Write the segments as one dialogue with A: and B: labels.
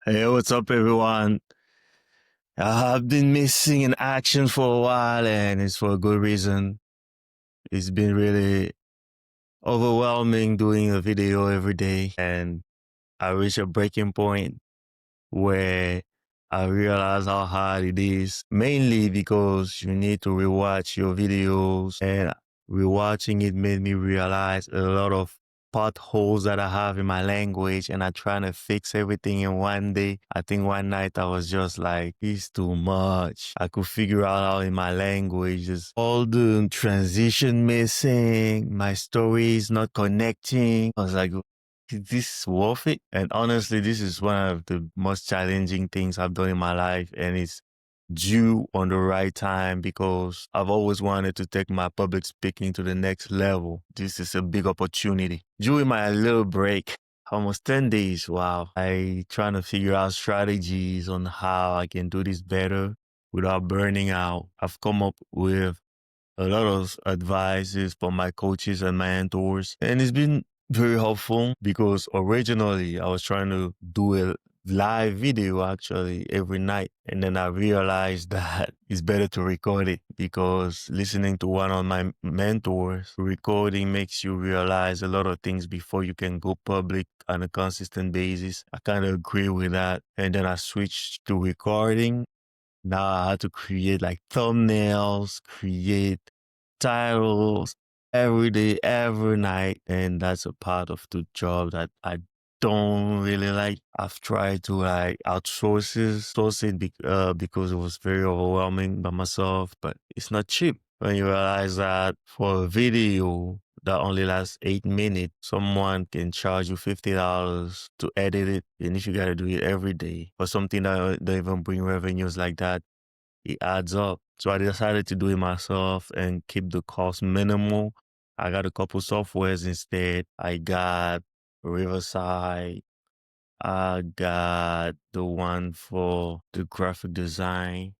A: Hey, what's up, everyone? I've been missing in action for a while, and it's for a good reason. It's been really overwhelming doing a video every day, and I reached a breaking point where I realized how hard it is, mainly because you need to rewatch your videos, and rewatching it made me realize a lot of potholes that I have in my language, and I'm trying to fix everything in one day. I think one night I was just like, it's too much. I could figure out how in my language is all the transition missing, my story is not connecting. I was like, is this worth it? And honestly, this is one of the most challenging things I've done in my life. And it's due on the right time because I've always wanted to take my public speaking to the next level. This is a big opportunity. During my little break, almost 10 days, wow, I trying to figure out strategies on how I can do this better without burning out. I've come up with a lot of advices from my coaches and my mentors. And it's been very helpful because originally I was trying to do a live video actually every night. And then I realized that it's better to record it because listening to one of my mentors, recording makes you realize a lot of things before you can go public on a consistent basis. I kind of agree with that. And then I switched to recording. Now I had to create like thumbnails, create titles every day, every night. And that's a part of the job that I don't really like. I've tried to like source it because it was very overwhelming by myself, but it's not cheap. When you realize that for a video that only lasts 8 minutes, someone can charge you $50 to edit it. And if you got to do it every day for something that don't even bring revenues like that, it adds up. So I decided to do it myself and keep the cost minimal. I got a couple softwares instead. I got Riverside. I got the one for the graphic design.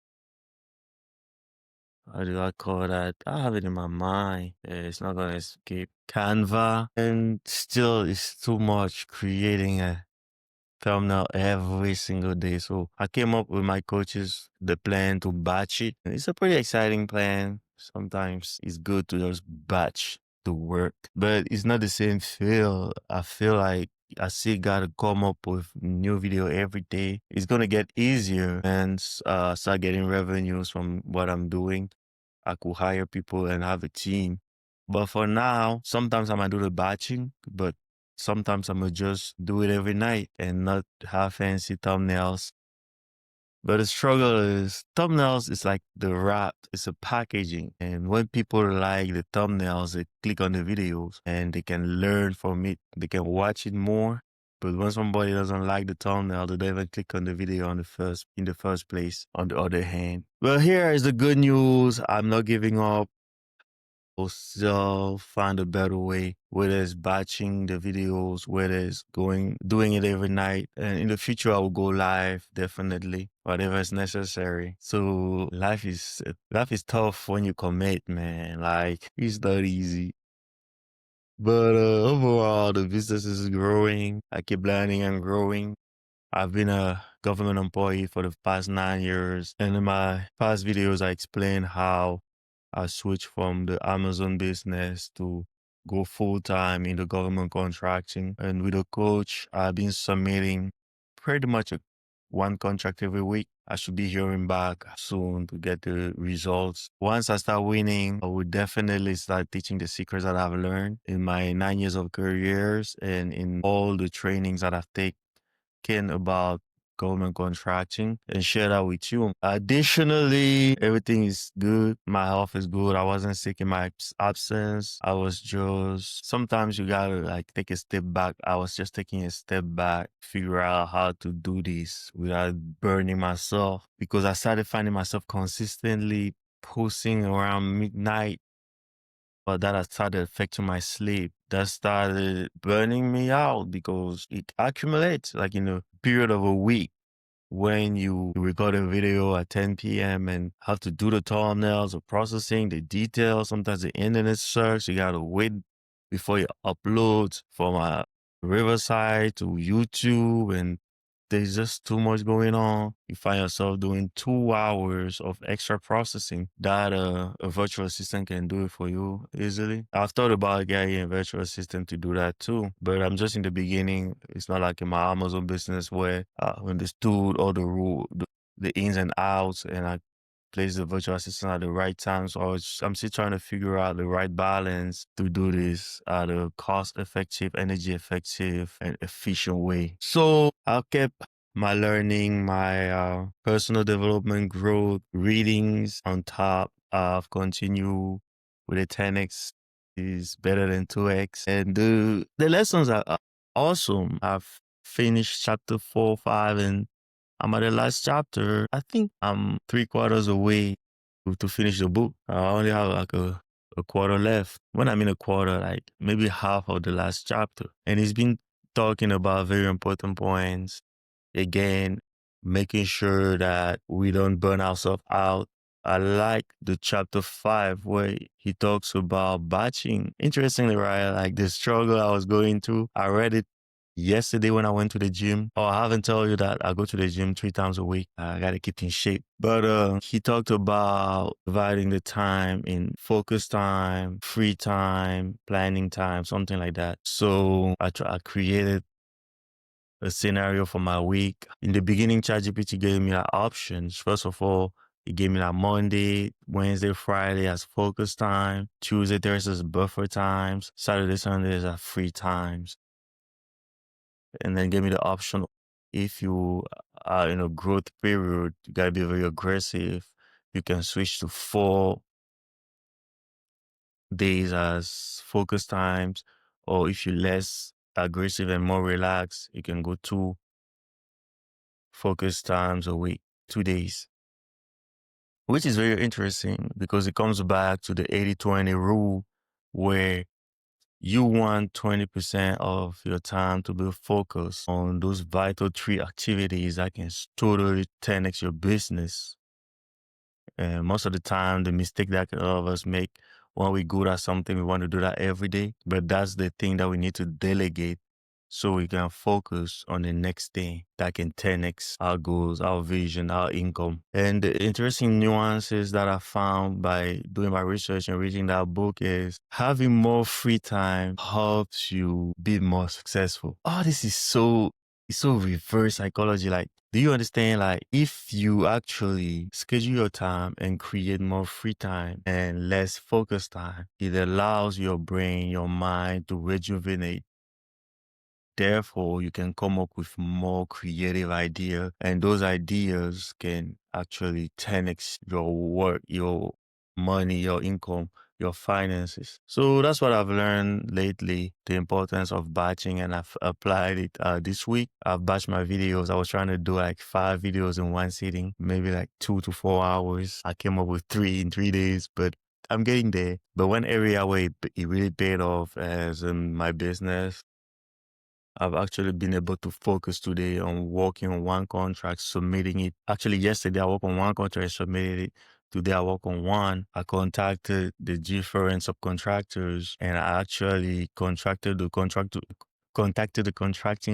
A: How do I call that? I have it in my mind. It's not gonna escape. Canva. And still, it's too much creating a thumbnail every single day. So I came up with my coaches the plan to batch it. It's a pretty exciting plan. Sometimes it's good to just batch the work, but it's not the same feel. I feel like I still gotta come up with new video every day. It's gonna get easier and start getting revenues from what I'm doing. I could hire people and have a team. But for now, sometimes I might do the batching, but sometimes I'm gonna just do it every night and not have fancy thumbnails. But the struggle is thumbnails is like the wrap, it's a packaging. And when people like the thumbnails, they click on the videos and they can learn from it. They can watch it more. But when somebody doesn't like the thumbnail, they don't even click on the video in the first place, on the other hand. Well, here is the good news. I'm not giving up. Will still find a better way, whether it's batching the videos, whether it's doing it every night. And in the future, I will go live, definitely, whatever is necessary. So life is tough when you commit, man. Like, it's not easy. But overall, the business is growing. I keep learning and growing. I've been a government employee for the past 9 years. And in my past videos, I explained how I switched from the Amazon business to go full time in the government contracting. And with a coach, I've been submitting pretty much one contract every week. I should be hearing back soon to get the results. Once I start winning, I will definitely start teaching the secrets that I've learned in my 9 years of careers and in all the trainings that I've taken about government contracting and share that with you. Additionally, everything is good. My health is good. I wasn't sick in my absence. I was just, sometimes you gotta like take a step back. I was just taking a step back, figure out how to do this without burning myself because I started finding myself consistently posting around midnight, but that has started affecting my sleep. That started burning me out because it accumulates like in a period of a week when you record a video at 10 p.m. and have to do the thumbnails, the processing, the details, sometimes the internet search, you gotta wait before you upload from a Riverside to YouTube and there's just too much going on, you find yourself doing 2 hours of extra processing that a virtual assistant can do it for you easily. I've thought about getting a virtual assistant to do that too, but I'm just in the beginning. It's not like in my Amazon business where I understood all the ins and outs, and I place the virtual assistant at the right time. So I'm still trying to figure out the right balance to do this at a cost effective, energy effective, and efficient way. So I kept my learning, my personal development growth, readings on top. I've continued with a 10x is better than 2x. And the lessons are awesome. I've finished chapter 4, 5, and I'm at the last chapter. I think I'm 3/4 away to finish the book. I only have like a quarter left. When I mean a quarter, like maybe half of the last chapter. And he's been talking about very important points. Again, making sure that we don't burn ourselves out. I like the chapter 5 where he talks about batching. Interestingly, right, like the struggle I was going through, I read it yesterday when I went to the gym. Oh, I haven't told you that I go to the gym 3 times a week. I gotta keep in shape. But he talked about dividing the time in focus time, free time, planning time, something like that. So I created a scenario for my week. In the beginning, ChatGPT gave me like options. First of all, it gave me like Monday, Wednesday, Friday as focus time, Tuesday, Thursday as buffer times, Saturday, Sunday as free times. And then gave me the option, if you are in a growth period, you gotta be very aggressive. You can switch to 4 days as focus times, or if you're less aggressive and more relaxed, you can go 2 focus times a week, 2 days, which is very interesting because it comes back to the 80-20 rule where you want 20% of your time to be focused on those vital 3 activities that can totally 10x your business. And most of the time, the mistake that a lot of us make when we good at something, we want to do that every day. But that's the thing that we need to delegate so we can focus on the next thing that can 10x our goals, our vision, our income. And the interesting nuances that I found by doing my research and reading that book is having more free time helps you be more successful. Oh, this is it's so reverse psychology. Like, do you understand? Like, if you actually schedule your time and create more free time and less focus time, it allows your brain, your mind to rejuvenate. Therefore, you can come up with more creative ideas, and those ideas can actually 10x your work, your money, your income, your finances. So that's what I've learned lately, the importance of batching, and I've applied it this week. I've batched my videos. I was trying to do like 5 videos in one sitting, maybe like 2 to 4 hours. I came up with 3 in 3 days, but I'm getting there. But one area where it really paid off is in my business. I've actually been able to focus today on working on one contract, submitting it. Actually, yesterday I worked on one contract, submitted it. Today I work on one. I contacted the different subcontractors, and I actually contacted the contracting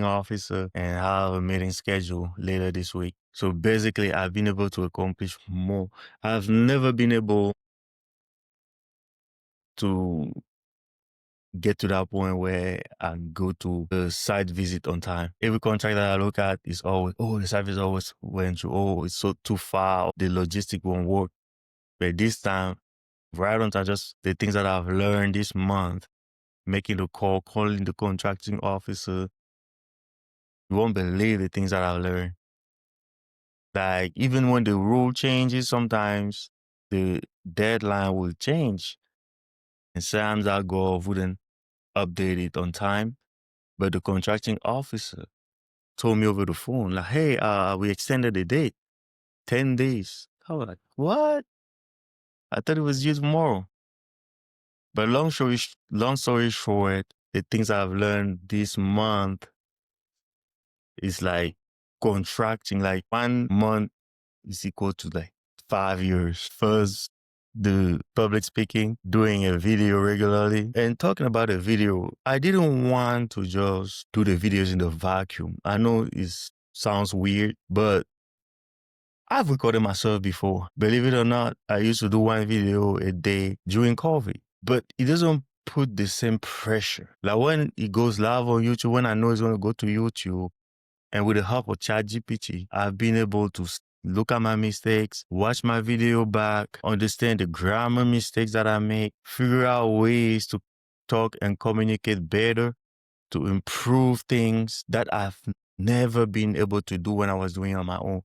A: officer, and I have a meeting scheduled later this week. So basically, I've been able to accomplish more. I've never been able to get to that point where I go to the site visit on time. Every contract that I look at is always, the site visit always went through, it's so too far, the logistic won't work. But this time, right on time, just the things that I've learned this month, making the call, calling the contracting officer, you won't believe the things that I've learned. Like, even when the rule changes, sometimes the deadline will change. And sometimes our goal wouldn't update it on time. But the contracting officer told me over the phone, like, hey, we extended the date 10 days. I was like, what? I thought it was due tomorrow. But long story short, the things I've learned this month is like contracting, like 1 month is equal to like 5 years. First, the public speaking, doing a video regularly. And talking about a video, I didn't want to just do the videos in the vacuum. I know it's sounds weird, but I've recorded myself before. Believe it or not, I used to do one video a day during COVID, but it doesn't put the same pressure. Like when it goes live on YouTube, when I know it's going to go to YouTube, and with the help of ChatGPT, I've been able to look at my mistakes, watch my video back, understand the grammar mistakes that I make, figure out ways to talk and communicate better, to improve things that I've never been able to do when I was doing it on my own.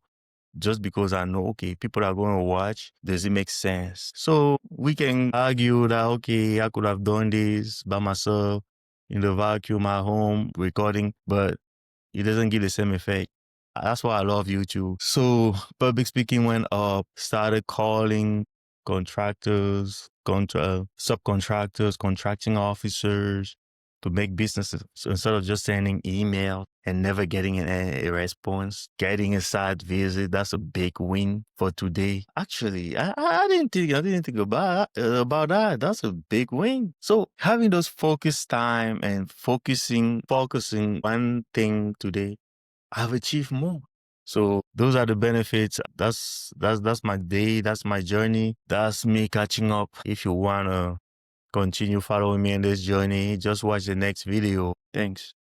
A: Just because I know, okay, people are going to watch, does it make sense? So we can argue that, okay, I could have done this by myself in the vacuum at home recording, but it doesn't give the same effect. That's why I love YouTube. So public speaking went up, started calling contractors, subcontractors, contracting officers to make businesses. So instead of just sending email and never getting a response, getting a site visit, that's a big win for today. Actually, I didn't think about that. That's a big win. So having those focus time and focusing one thing today, I've achieved more. So those are the benefits. That's my day. That's my journey. That's me catching up. If you wanna continue following me in this journey, just watch the next video. Thanks.